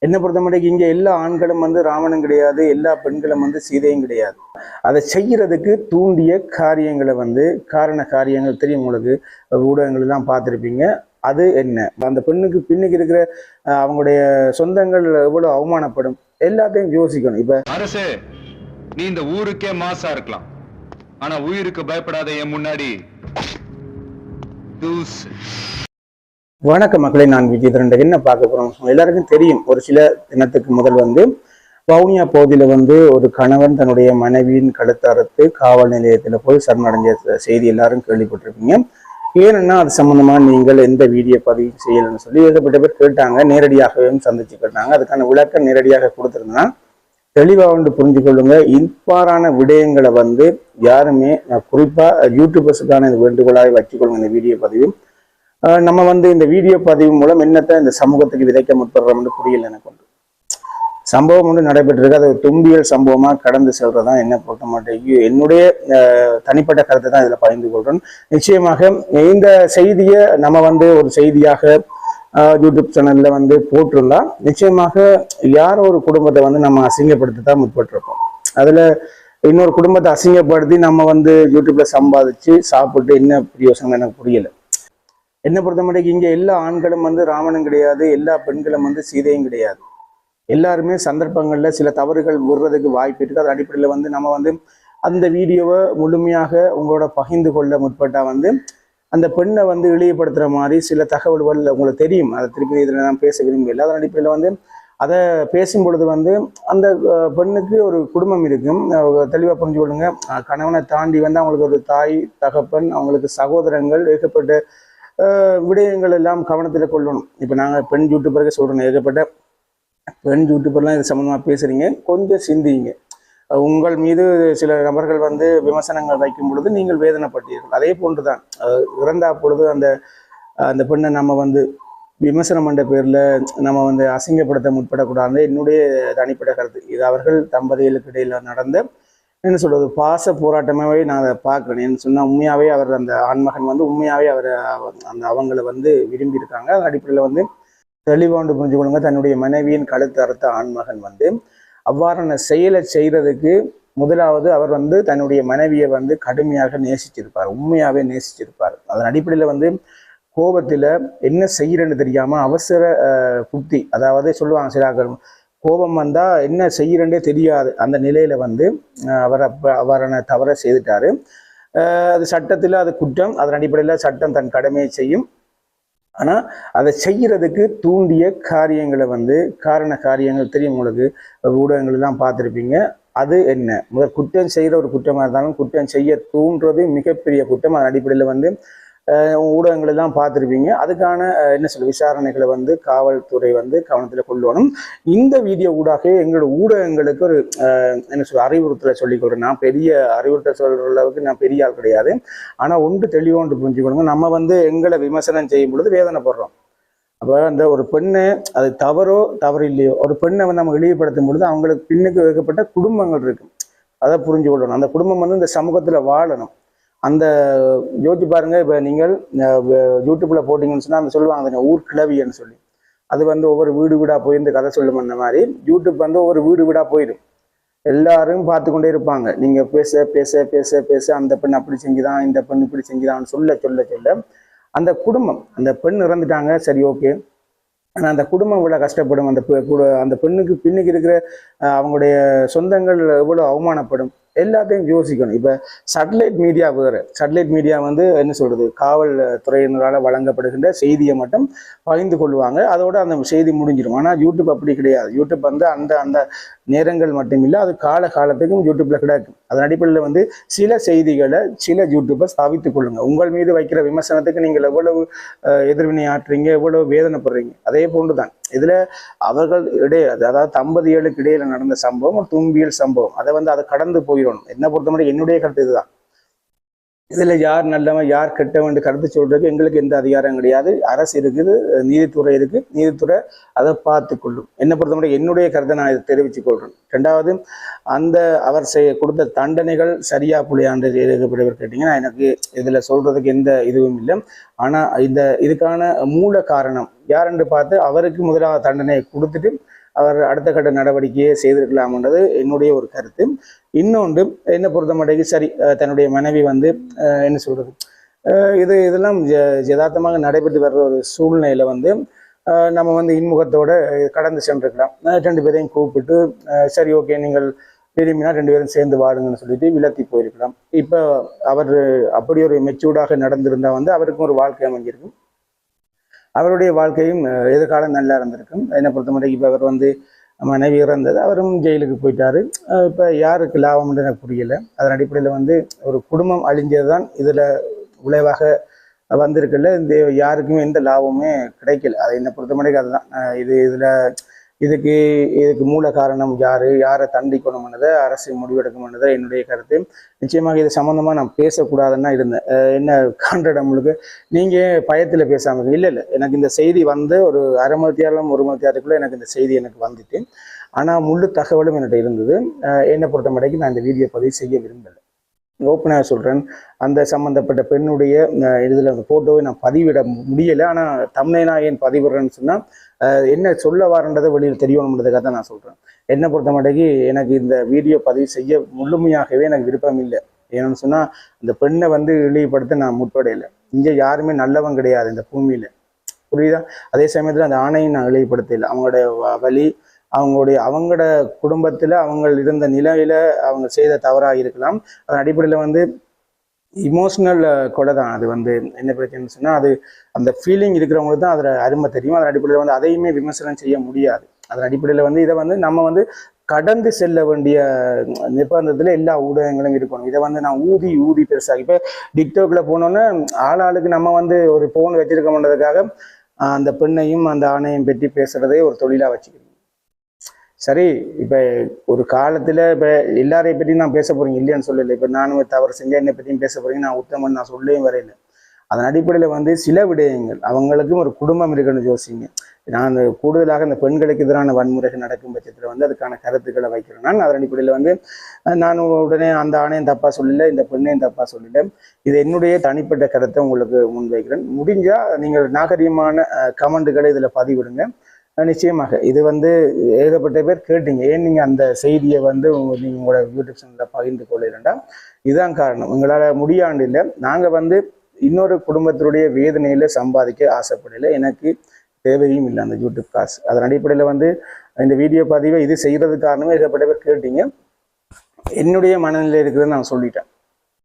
என்னை பொறுத்த மட்டும் இங்கே எல்லா ஆண்களும் வந்து ராவணன் கிடையாது, எல்லா பெண்களும் வந்து சீதையும் கிடையாது. அதை செய்யறதுக்கு தூண்டிய காரியங்களை வந்து காரியங்கள் தெரியும் உங்களுக்கு, ஊடகங்கள் எல்லாம் பார்த்துருப்பீங்க. அது என்ன, அந்த பெண்ணுக்கு பின்னுக்கு இருக்கிற அவங்களுடைய சொந்தங்கள் எவ்வளவு அவமானப்படும், எல்லாத்தையும் யோசிக்கணும். இப்ப அரசே, நீ இந்த ஊருக்கே மாசா இருக்கலாம், ஆனா உயிருக்கு பயப்படாத என் முன்னாடி தூசு. வணக்கம் மக்களை, நான் விஜயதரன். என்ன பார்க்க போறோம், எல்லாருக்கும் தெரியும். ஒரு சில தினத்துக்கு முதல் வந்து வவுனியா பகுதியில வந்து ஒரு கணவன் தன்னுடைய மனைவியின் கழுத்தை அறுத்து காவல் நிலையத்துல போய் சரணடைஞ்ச செய்தி எல்லாரும் கேள்விப்பட்டிருப்பீங்க. ஏன்னா அது சம்பந்தமா நீங்கள் எந்த வீடியோ பதிவு செய்யலன்னு சொல்லி ஏகப்பட்ட பேர் கேட்டாங்க. நேரடியாகவே சந்திச்சு கேட்டாங்க. அதுக்கான விளக்கம் நேரடியாக கொடுத்துருந்தா தெளிவா வந்து புரிஞ்சு கொள்ளுங்க. இவ்வாறான விடயங்களை வந்து யாருமே, குறிப்பா யூடியூபர்ஸுக்கான வேண்டுகோளாக வச்சுக்கொள்ளுங்க. இந்த வீடியோ பதிவு நம்ம வந்து இந்த வீடியோ பதிவு மூலம் என்னத்தான் இந்த சமூகத்துக்கு விதைக்க முற்படுறோம்னு புரியல. எனக்கு வந்து சம்பவம் ஒன்று நடைபெற்றிருக்கு. அது தும்பியல் சம்பவமா கடந்து செல்றதான் என்ன பொறுத்த மாட்டேங்குது. என்னுடைய தனிப்பட்ட கருத்தை தான் இதுல பகிர்ந்து கொள்றேன். நிச்சயமாக இந்த செய்தியை நம்ம வந்து ஒரு செய்தியாக யூடியூப் சேனல்ல வந்து போட்டிருந்தா நிச்சயமாக யாரோ ஒரு குடும்பத்தை வந்து நம்ம அசிங்கப்படுத்ததான் முற்பட்டிருப்போம். அதுல இன்னொரு குடும்பத்தை அசிங்கப்படுத்தி நம்ம வந்து யூடியூப்ல சம்பாதிச்சு சாப்பிட்டு என்ன பிரயோசனம் எனக்கு புரியல. என்னை பொறுத்த மட்டும் இங்கே எல்லா ஆண்களும் வந்து ராவணன் கிடையாது, எல்லா பெண்களும் வந்து சீதையும் கிடையாது. எல்லாருமே சந்தர்ப்பங்களில் சில தவறுகள் விடுறதுக்கு வாய்ப்பு இருக்குது. அது அடிப்படையில் வந்து நம்ம வந்து அந்த வீடியோவை முழுமையாக உங்களோட பகிர்ந்து கொள்ள முற்பட்டா வந்து அந்த பெண்ணை வந்து இழிவுபடுத்துகிற மாதிரி சில தகவல்கள் உங்களுக்கு தெரியும். அதை திருப்பி இதில் நான் பேச விரும்பல. அதன் அடிப்படையில் வந்து அதை பேசும் பொழுது வந்து அந்த பெண்ணுக்கு ஒரு குடும்பம் இருக்கும். தெளிவாக புரிஞ்சு கொள்ளுங்க. கணவனை தாண்டி வந்து அவங்களுக்கு ஒரு தாய் தகப்பன், அவங்களுக்கு சகோதரங்கள், ஏகப்பட்ட விடயங்கள் எல்லாம் கவனத்தில் கொள்ளணும். இப்போ நாங்கள் பெண் யூடியூபருக்கு சொல்கிறோம், ஏகப்பட்ட பெண் யூடியூபர்லாம் இது சம்மந்தமாக பேசுகிறீங்க, கொஞ்சம் சிந்திங்க. உங்கள் மீது சில நபர்கள் வந்து விமர்சனங்கள் வைக்கும் பொழுது நீங்கள் வேதனைப்பட்டீர்கள். அதே போன்று தான் இறந்தா பொழுது அந்த அந்த பெண்ணை நம்ம வந்து விமர்சனம் பண்ண பேரில் நம்ம வந்து அசிங்கப்படுத்த முற்படக்கூடாது. என்னுடைய தனிப்பட்ட கருத்து. இது அவர்கள் தம்பதிகளுக்கு இடையில் நடந்த என்ன சொல்றது பாச போராட்டமாகவே நான் அதை பார்க்குறேன். என்ன சொன்னால் உண்மையாகவே அவர் அந்த ஆண்மகன் வந்து உண்மையாகவே அவர் அந்த அவங்களை வந்து விரும்பி இருக்காங்க. அதன் அடிப்படையில் வந்து தெளிவாண்டு புரிஞ்சு கொள்ளுங்க. தன்னுடைய மனைவியின் கழுத்து அறுத்த ஆண்மகன் வந்து அவ்வாறான செயலை செய்யறதுக்கு முதலாவது அவர் வந்து தன்னுடைய மனைவியை வந்து கடுமையாக நேசிச்சிருப்பார், உண்மையாகவே நேசிச்சிருப்பார். அதன் அடிப்படையில் வந்து கோபத்தில் என்ன செய்யறன்னு தெரியாமல் அவசர புத்தி, அதாவது சொல்லுவாங்க சிலாக்கள், கோபம் வந்தால் என்ன செய்யறேன்னே தெரியாது அந்த நிலையில வந்து அவர் அவ்வாறான தவறை செய்துட்டாரு. அது சட்டத்தில் அது குற்றம். அதன் அடிப்படையில் சட்டம் தன் கடமையை செய்யும். ஆனால் அதை செய்யறதுக்கு தூண்டிய காரியங்களை வந்து காரியங்கள் தெரியும் உங்களுக்கு, ஊடகங்கள் எல்லாம் பார்த்துருப்பீங்க. அது என்ன, முதல் குற்றம் செய்கிற ஒரு குற்றமாக இருந்தாலும் குற்றம் செய்ய தூண்டுறது மிகப்பெரிய குற்றம். அதன் அடிப்படையில் வந்து ஊடகங்கள் எல்லாம் பார்த்துருப்பீங்க. அதுக்கான என்ன சொல்ல விசாரணைகளை வந்து காவல்துறை வந்து கவனத்தில் கொள்ளணும். இந்த வீடியோ ஊடாக எங்களோட ஊடகங்களுக்கு ஒரு என்ன சொல்ல அறிவுறுத்தலை சொல்லிக்கொள்றேன். நான் பெரிய அறிவுறுத்தல் சொல்கிற அளவுக்கு நான் பெரிய ஆள் கிடையாது. ஆனால் ஒன்று தெளிவோன்று புரிஞ்சுக்கொள்ளுங்க. நம்ம வந்து எங்களை விமர்சனம் செய்யும் பொழுது வேதனைப்படுறோம். அப்போ அந்த ஒரு பெண்ணை, அது தவறோ தவறு இல்லையோ, ஒரு பெண்ணை வந்து நம்ம இழிவுபடுத்தும் பொழுது அவங்களுக்கு பின்னுக்கு வைக்கப்பட்ட குடும்பங்கள் இருக்கும். அதை புரிஞ்சு கொள்ளணும். அந்த குடும்பம் வந்து இந்த சமூகத்தில் வாழணும். அந்த யோசிச்சு பாருங்க. இப்போ நீங்கள் யூடியூப்ல போட்டிங்கன்னு சொன்னால் அந்த சொல்லுவாங்க ஊர் கிளவின்னு சொல்லி, அது வந்து ஒவ்வொரு வீடு வீடாக போய் இந்த கதை சொல்லும். அந்த மாதிரி யூடியூப் வந்து ஒவ்வொரு வீடு வீடாக போயிடும். எல்லாரும் பார்த்து கொண்டே இருப்பாங்க. நீங்க பேச பேச பேச பேச அந்த பெண் அப்படி செஞ்சுதான், இந்த பெண் இப்படி செஞ்சுதான்னு சொல்ல சொல்ல சொல்ல அந்த குடும்பம், அந்த பெண் இறந்துட்டாங்க, சரி ஓகே, ஆனால் அந்த குடும்பம் இவ்வளோ கஷ்டப்படும். அந்த பெண்ணுக்கு பின்னுக்கு இருக்கிற அவங்களுடைய சொந்தங்கள் எவ்வளோ அவமானப்படும், எல்லாத்தையும் யோசிக்கணும். இப்போ சேட்டலைட் மீடியா வேறு. சேட்டலைட் மீடியா வந்து என்ன சொல்றது, காவல் துறையினரால் வழங்கப்படுகின்ற செய்தியை மட்டும் பகிர்ந்து கொள்வாங்க, அதோட அந்த செய்தி முடிஞ்சிடும். ஆனால் யூடியூப் அப்படி கிடையாது. யூடியூப் வந்து அந்த அந்த நேரங்கள் மட்டும் இல்லை, அது காலத்துக்கும் யூடியூப்ல கிடைக்கும். அதன் அடிப்படையில் வந்து சில செய்திகளை சில யூடியூபர்ஸ் தவித்துக் கொள்ளுங்க. உங்கள் மீது வைக்கிற விமர்சனத்துக்கு நீங்கள் எவ்வளவு எதிர்வினை ஆற்றுறீங்க, எவ்வளவு வேதனைப்படுறீங்க. அதே போன்றுதான் இதுல அவர்கள் இடையே, அதாவது தம்பதிகளுக்கு இடையில நடந்த சம்பவம் ஒரு துன்பியல் சம்பவம். அதை வந்து அதை கடந்து போயிடணும். என்ன பொறுத்தவரை என்னுடைய கருத்து இதுதான். இதுல யார் நல்லவன் யார் கெட்டவன் கருத்து சொல்றதுக்கு எங்களுக்கு எந்த அதிகாரம் கிடையாது. அரசு இருக்குது, நீதித்துறை இருக்கு, நீதித்துறை அதை பார்த்து கொள்ளும். என்னை பொறுத்தவரை என்னுடைய கருத்தை நான் இதை தெரிவித்துக் கொள்றேன். ரெண்டாவது, அந்த அவர் கொடுத்த தண்டனைகள் சரியா புள்ளியாண்டு கேட்டீங்கன்னா எனக்கு இதுல சொல்றதுக்கு எந்த இதுவும் இல்லை. ஆனா இதுக்கான மூல காரணம் யாருன்னு பார்த்து அவருக்கு முதலாவது தண்டனையை கொடுத்துட்டு அவர் அடுத்த கட்ட நடவடிக்கையை செய்திருக்கலாம்ன்றது என்னுடைய ஒரு கருத்து. இன்னொன்று என்னை பொறுத்த மாட்டேங்குது சரி, தன்னுடைய மனைவி வந்து என்ன சொல்றது, இதெல்லாம் யதார்த்தமாக நடைபெற்று வர்ற ஒரு சூழ்நிலையில வந்து நம்ம வந்து இன்முகத்தோட கடந்து சென்றிருக்கலாம். 2 பேரையும் கூப்பிட்டு சரி ஓகே நீங்கள் விரும்பினா 2 பேரும் சேர்ந்து வாடுங்கன்னு சொல்லிட்டு விலத்தி போயிருக்கலாம். இப்போ அவர் அப்படி ஒரு மெச்சூர்டாக நடந்திருந்தா வந்து அவருக்கும் ஒரு வாழ்க்கை அமைஞ்சிருக்கும், அவருடைய வாழ்க்கையும் எதிர்காலம் நல்லா இருந்திருக்கும். என்னை பொறுத்த மட்டும் இப்போ அவர் வந்து மனைவி இறந்தது, அவரும் ஜெயிலுக்கு போயிட்டாரு. இப்போ யாருக்கு லாபம்னு எனக்கு புரியல. அதன் அடிப்படையில் வந்து ஒரு குடும்பம் அழிஞ்சது தான் இதில் விளைவாக வந்திருக்குல்ல. இந்த யாருக்குமே எந்த லாபமுமே கிடைக்கல. அதை என்னை பொறுத்த மட்டும் அதுதான் இதுக்கு மூல காரணம் யாரை தண்டிக்கணும்ன்றதை அரசு முடிவெடுக்கணும்ன்றதை என்னுடைய கருத்து. நிச்சயமாக இது சம்மந்தமாக நான் பேசக்கூடாதுன்னா இருந்தேன். என்ன காண்ட முழுக்க நீங்கள் பயத்தில் பேசாமல் இல்லை, எனக்கு இந்த செய்தி வந்து ஒரு அரை மணி நேரம் 1 மணி நேரத்துக்குள்ளே எனக்கு இந்த செய்தி எனக்கு வந்துட்டு, ஆனால் முழு தகவலும் என்கிட்ட இருந்தது. என்னை பொறுத்த மட்டும் நான் இந்த வீடியோ பதிவு செய்ய விரும்பலை. ஓப்பனாக சொல்கிறேன், அந்த சம்மந்தப்பட்ட பெண்ணுடைய இதில் அந்த ஃபோட்டோவை நான் பதிவிட முடியலை. ஆனால் தம்ப்நெயிலா ஏன் பதிவிடுறேன்னு சொன்னால் என்ன சொல்ல வரன்றதை வெளியில் தெரியணுன்றதுக்காக தான் நான் சொல்கிறேன். என்னை பொறுத்த மாட்டேங்கி எனக்கு இந்த வீடியோ பதிவு செய்ய முழுமையாகவே எனக்கு விருப்பம் இல்லை. ஏன்னு சொன்னால் அந்த பெண்ணை வந்து இழிவுபடுத்த நான் முற்படையில. இங்கே யாருமே நல்லவன் கிடையாது இந்த பூமியில், புரியுதா? அதே சமயத்தில் அந்த ஆணையும் நான் இழிவுபடுத்தலை. அவங்களுடைய வழி, அவங்களோட குடும்பத்தில் அவங்க இருந்த நிலையில அவங்க செய்த தவறாக இருக்கலாம். அதன் அடிப்படையில் வந்து இமோஷனல் கொலை தான் அது. வந்து என்ன பிரச்சனைன்னு சொன்னால் அது அந்த ஃபீலிங் இருக்கிறவங்களுக்கு தான் அதில் அருமை தெரியும். அதன் அடிப்படையில் வந்து அதையுமே விமர்சனம் செய்ய முடியாது. அதன் அடிப்படையில் வந்து இதை வந்து நம்ம வந்து கடந்து செல்ல வேண்டிய நிர்பந்தத்தில் எல்லா ஊடகங்களும் இருக்கணும். இதை வந்து நான் ஊதி பெருசாக இப்போ டிக்டாக்ல போனோன்னே ஆளுக்கு நம்ம வந்து ஒரு ஃபோன் வச்சிருக்கோம்ன்றதுக்காக அந்த பெண்ணையும் அந்த ஆணையும் பற்றி பேசுறதே ஒரு தொழிலாக வச்சுக்கிறோம். சரி, இப்போ ஒரு காலத்தில் இப்போ எல்லாரையும் பற்றி நான் பேச போறீங்க இல்லையான்னு சொல்லலை. இப்போ நானும் தவறு செஞ்சேன் என்னை பற்றியும் பேச போறீங்க, நான் உத்தமன் நான் சொல்லவும் வரையில. அதன் அடிப்படையில் வந்து சில விடயங்கள் அவங்களுக்கும் ஒரு குடும்பம் இருக்குன்னு யோசிங்க. நான் கூடுதலாக இந்த பெண்களுக்கு எதிரான வன்முறைகள் நடக்கும் பட்சத்தில் வந்து அதுக்கான கருத்துக்களை வைக்கிறேன். நான் அதன் அடிப்படையில் வந்து நான் உடனே அந்த ஆணையும் தப்பாக சொல்லலை, இந்த பெண்ணையும் தப்பாக சொல்லலை. இது என்னுடைய தனிப்பட்ட கருத்தை உங்களுக்கு முன்வைக்கிறேன். முடிஞ்சால் நீங்கள் நாகரீகமான கமெண்ட்டுகளை இதில் பதிவிடுங்க. நிச்சயமாக இது வந்து ஏகப்பட்ட பேர் கேட்டீங்க, ஏன் நீங்கள் அந்த செய்தியை வந்து நீங்கள் உங்களோட யூடியூப் சேனலில் பகிர்ந்து கொள்ளலண்டா இதுதான் காரணம். உங்களால் முடியாண்டு இல்லை, நாங்கள் வந்து இன்னொரு குடும்பத்தினுடைய வேதனையில் சம்பாதிக்க ஆசைப்படலை, எனக்கு தேவையும் இல்லை அந்த யூடியூப் காசு. அதன் அடிப்படையில் வந்து இந்த வீடியோ பதிவை இது செய்கிறதுக்கு காரணமே ஏகப்பட்ட பேர் கேட்டீங்க. என்னுடைய மனநிலை இருக்குதுன்னு நான் சொல்லிட்டேன்.